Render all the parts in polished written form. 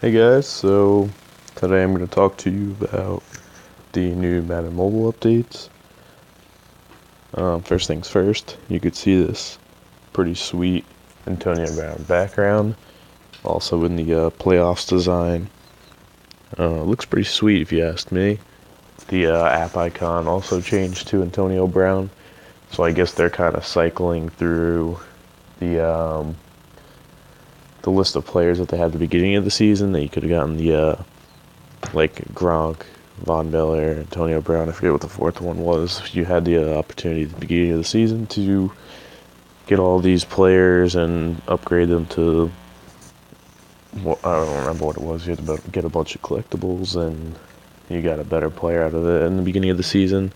Hey guys, so today I'm going to talk to you about the new Madden mobile updates. First things first, you could see this pretty sweet Antonio Brown background, also in the playoffs design. Looks pretty sweet if you ask me. The app icon also changed to Antonio Brown, so I guess they're kind of cycling through the the list of players that they had at the beginning of the season that you could have gotten the like Gronk, Von Miller, Antonio Brown. I forget what the fourth one was. You had the opportunity at the beginning of the season to get all these players and upgrade them to. Well, I don't remember what it was. You had to get a bunch of collectibles, and you got a better player out of it in the beginning of the season.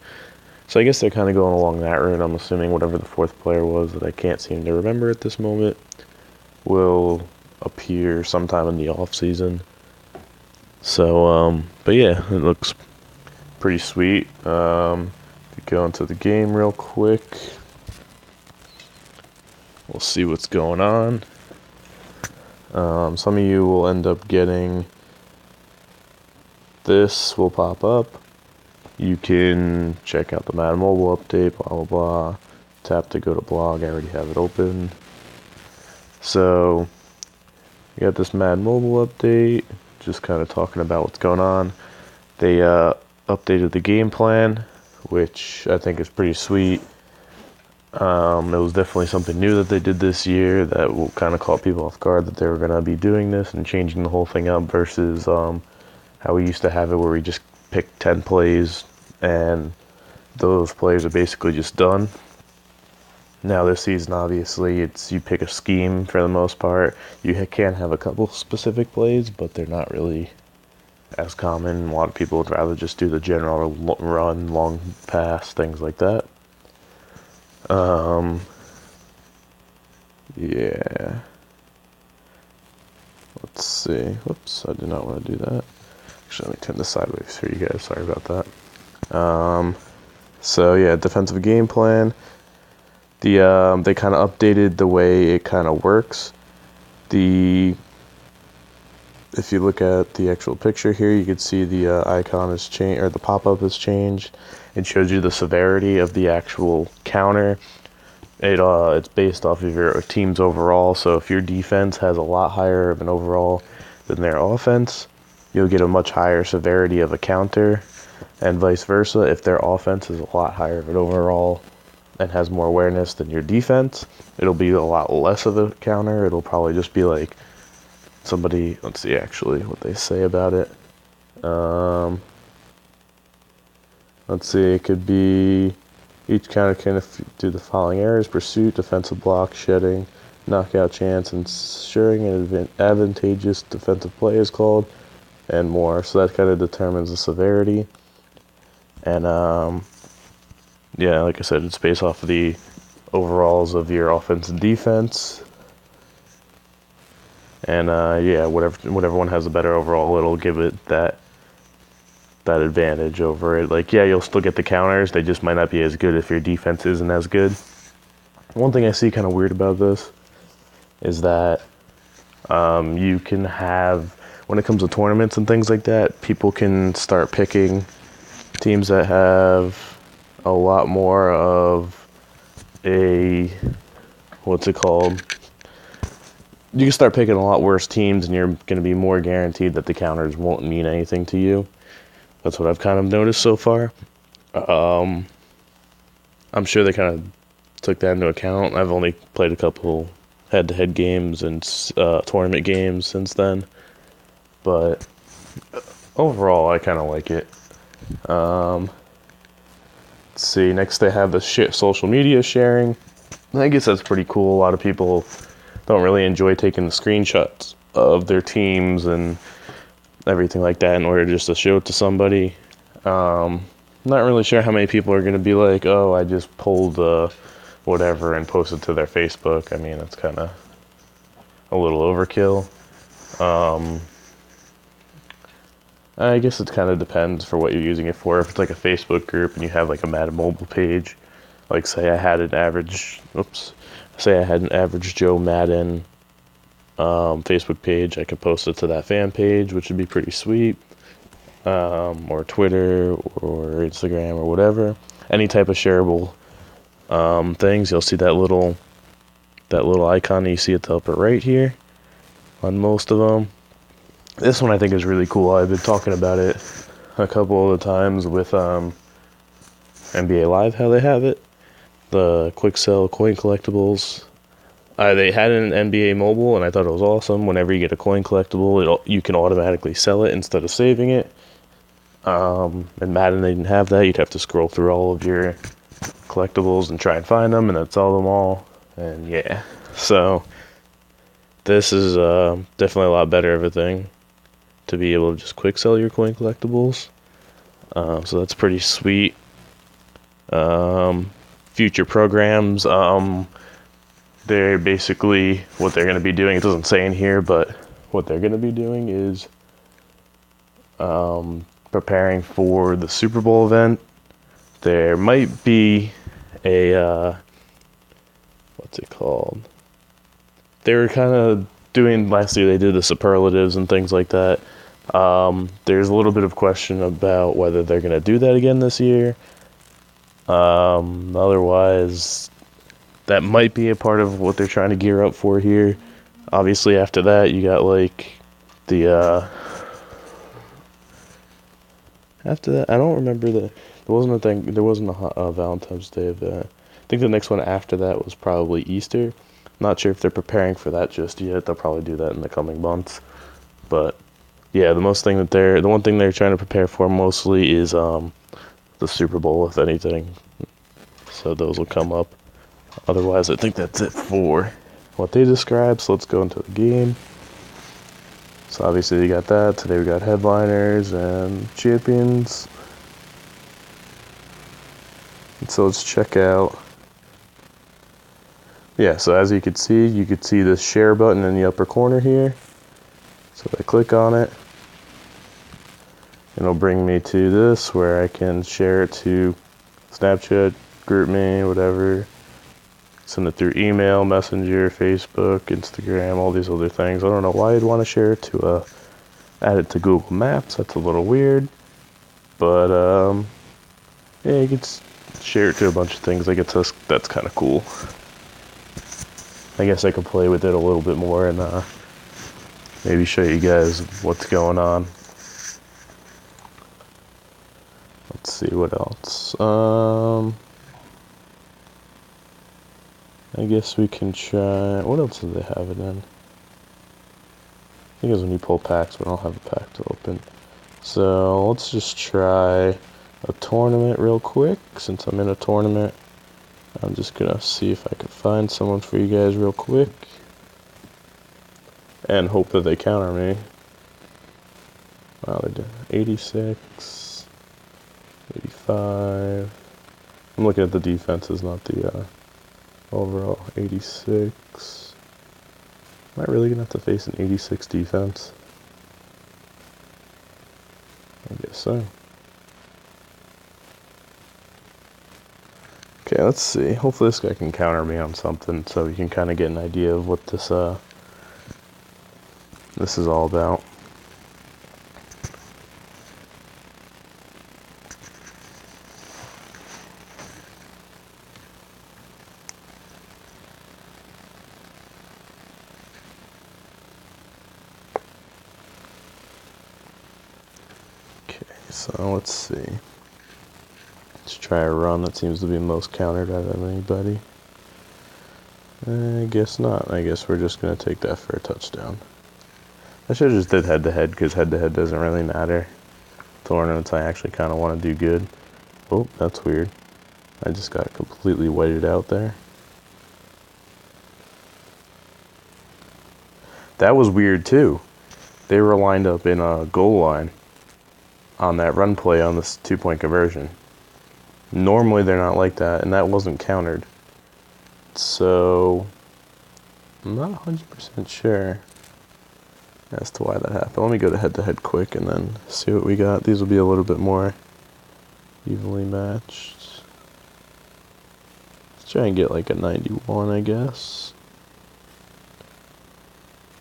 So I guess they're kind of going along that route. I'm assuming whatever the fourth player was that I can't seem to remember at this moment will appear sometime in the off season. So, but yeah, it looks pretty sweet. Go into the game real quick. We'll see what's going on. Some of you will end up getting this will pop up. You can check out the Madden mobile update, blah blah blah. Tap to go to blog. I already have it open. So, you got this Madden mobile update. Just kind of talking about what's going on. They updated the game plan, which I think is pretty sweet. It was definitely something new that they did this year that will kind of caught people off guard that they were going to be doing this and changing the whole thing up versus how we used to have it where we just pick 10 plays and those plays are basically just done. Now this season, obviously, it's you pick a scheme for the most part. You can have a couple specific plays, but they're not really as common. A lot of people would rather just do the general run, long pass, things like that. Yeah. Let's see. Whoops, I did not want to do that. Actually, let me turn this sideways for you guys. Sorry about that. So yeah, defensive game plan. They kind of updated the way it kind of works. If you look at the actual picture here, you can see the icon has changed, or the pop-up has changed. It shows you the severity of the actual counter. It's based off of your team's overall. So if your defense has a lot higher of an overall than their offense, you'll get a much higher severity of a counter, and vice versa. If their offense is a lot higher of an overall and has more awareness than your defense, it'll be a lot less of a counter. It'll probably just be like somebody. Let's see actually what they say about it. Let's see. It could be. Each counter can do the following errors: pursuit, defensive block, shedding, knockout chance, ensuring an advantageous defensive play is called, and more. So that kind of determines the severity. And yeah, like I said, it's based off of the overalls of your offense and defense. And yeah, whatever one has a better overall, it'll give it that advantage over it. Like, yeah, you'll still get the counters. They just might not be as good if your defense isn't as good. One thing I see kind of weird about this is that you can have, when it comes to tournaments and things like that, people can start picking teams that have a lot more of a, what's it called? You can start picking a lot worse teams, and you're going to be more guaranteed that the counters won't mean anything to you. That's what I've kind of noticed so far. I'm sure they kind of took that into account. I've only played a couple head-to-head games and tournament games since then, but overall, I kind of like it. Let's see. Next, they have the social media sharing. I guess that's pretty cool. A lot of people don't really enjoy taking the screenshots of their teams and everything like that in order just to show it to somebody. Not really sure how many people are going to be like, oh, I just pulled whatever and posted to their Facebook. I mean, that's kind of a little overkill. I guess it kind of depends for what you're using it for. If it's like a Facebook group and you have like a Madden mobile page, like say I had an average Joe Madden Facebook page, I could post it to that fan page, which would be pretty sweet. Or Twitter or Instagram or whatever. Any type of shareable things, you'll see that little icon you see at the upper right here on most of them. This one I think is really cool. I've been talking about it a couple of times with NBA Live, how they have it. The quick sell coin collectibles. They had it in NBA Mobile, and I thought it was awesome. Whenever you get a coin collectible, you can automatically sell it instead of saving it. In Madden, they didn't have that. You'd have to scroll through all of your collectibles and try and find them, and then sell them all. And yeah, so this is definitely a lot better of a thing to be able to just quick sell your coin collectibles. So that's pretty sweet. Future programs, they're basically what they're going to be doing. It doesn't say in here, but what they're going to be doing is preparing for the Super Bowl event. There might be a what's it called? They were kind of doing last year. They did the superlatives and things like that. There's a little bit of question about whether they're going to do that again this year. Otherwise, that might be a part of what they're trying to gear up for here. Obviously, after that, you got like the after that, I don't remember there wasn't a thing. There wasn't a Valentine's Day event. I think the next one after that was probably Easter. Not sure if they're preparing for that just yet. They'll probably do that in the coming months. But yeah, the one thing they're trying to prepare for mostly is the Super Bowl, if anything. So those will come up. Otherwise, I think that's it for what they described. So let's go into the game. So obviously you got that. Today we got headliners and champions. And so let's check out. Yeah, so as you could see this share button in the upper corner here. So if I click on it, it'll bring me to this where I can share it to Snapchat, GroupMe, whatever. Send it through email, Messenger, Facebook, Instagram, all these other things. I don't know why you'd want to share it to add it to Google Maps. That's a little weird. But yeah, you can share it to a bunch of things. I guess that's kind of cool. I guess I could play with it a little bit more and maybe show you guys what's going on. Let's see what else. I guess we can try. What else do they have it in? I think it's when you pull packs, but I don't have a pack to open. So let's just try a tournament real quick. Since I'm in a tournament, I'm just gonna see if I can find someone for you guys real quick and hope that they counter me. Wow, they did 86, 85. I'm looking at the defenses, not the overall. 86. Am I really gonna have to face an 86 defense? I guess so. Okay, let's see. Hopefully this guy can counter me on something so we can kind of get an idea of what this is all about. Okay, so let's see. Let's try a run that seems to be most countered out of anybody. I guess not. I guess we're just going to take that for a touchdown. I should have just did head-to-head because head-to-head doesn't really matter. Tournaments, I actually kind of want to do good. Oh, that's weird. I just got completely whited out there. That was weird too. They were lined up in a goal line on that run play on this 2-point conversion. Normally they're not like that, and that wasn't countered. So I'm not 100% sure as to why that happened. Let me go to head-to-head quick and then see what we got. These will be a little bit more evenly matched. Let's try and get like a 91, I guess.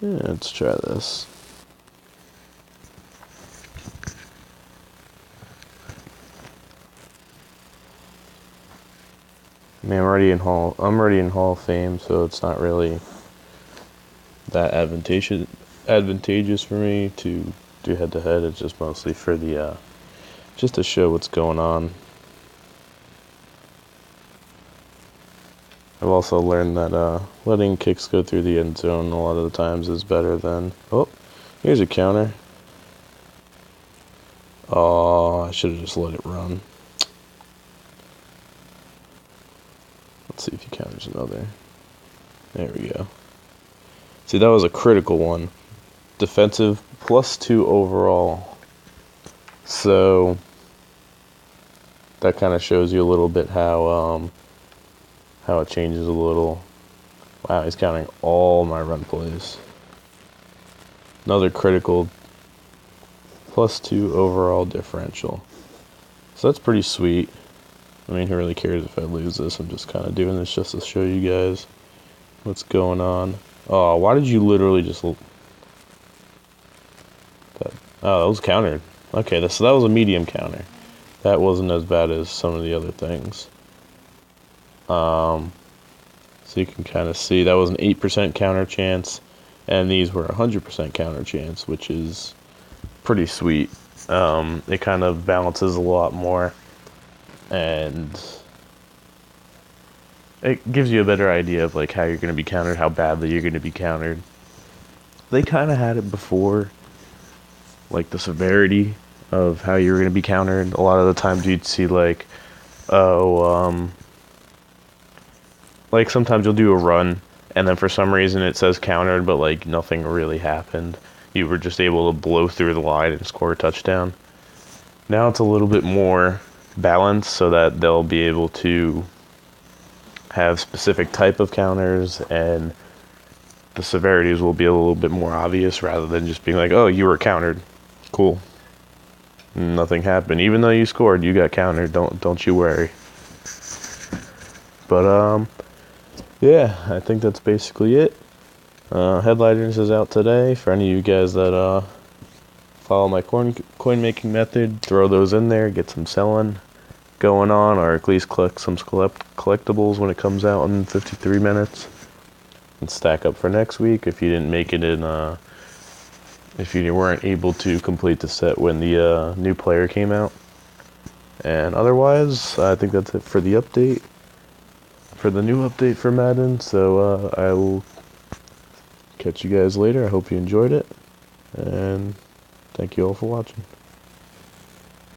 Yeah, let's try this. I mean, I'm already in Hall of Fame, so it's not really that advantageous for me to do head to head. It's just mostly for the just to show what's going on. I've also learned that letting kicks go through the end zone a lot of the times is better than... Oh, here's a counter. Oh, I should have just let it run. Let's see if he counters another. There we go. See, that was a critical one. Defensive +2 overall. So that kind of shows you a little bit how it changes a little. Wow, he's counting all my run plays. Another critical +2 overall differential. So that's pretty sweet. I mean, who really cares if I lose this? I'm just kind of doing this just to show you guys what's going on. Oh, why did you literally just... Oh, that was countered. Okay, so that was a medium counter. That wasn't as bad as some of the other things. So you can kind of see that was an 8% counter chance, and these were 100% counter chance, which is pretty sweet. It kind of balances a lot more, and it gives you a better idea of like how you're going to be countered, how badly you're going to be countered. They kind of had it before, like the severity of how you're going to be countered. A lot of the times you'd see like, like sometimes you'll do a run and then for some reason it says countered, but like nothing really happened. You were just able to blow through the line and score a touchdown. Now it's a little bit more balanced so that they'll be able to have specific type of counters, and the severities will be a little bit more obvious rather than just being like, oh, you were countered. Cool. Nothing happened. Even though you scored, you got countered. Don't you worry. But yeah, I think that's basically it. Headliners is out today. For any of you guys that follow my coin making method, throw those in there, get some selling going on, or at least collect some collectibles when it comes out in 53 minutes, and stack up for next week if you didn't make it in if you weren't able to complete the set when the new player came out. And otherwise, I think that's it for the update, for the new update for Madden. So I will catch you guys later. I hope you enjoyed it, and thank you all for watching.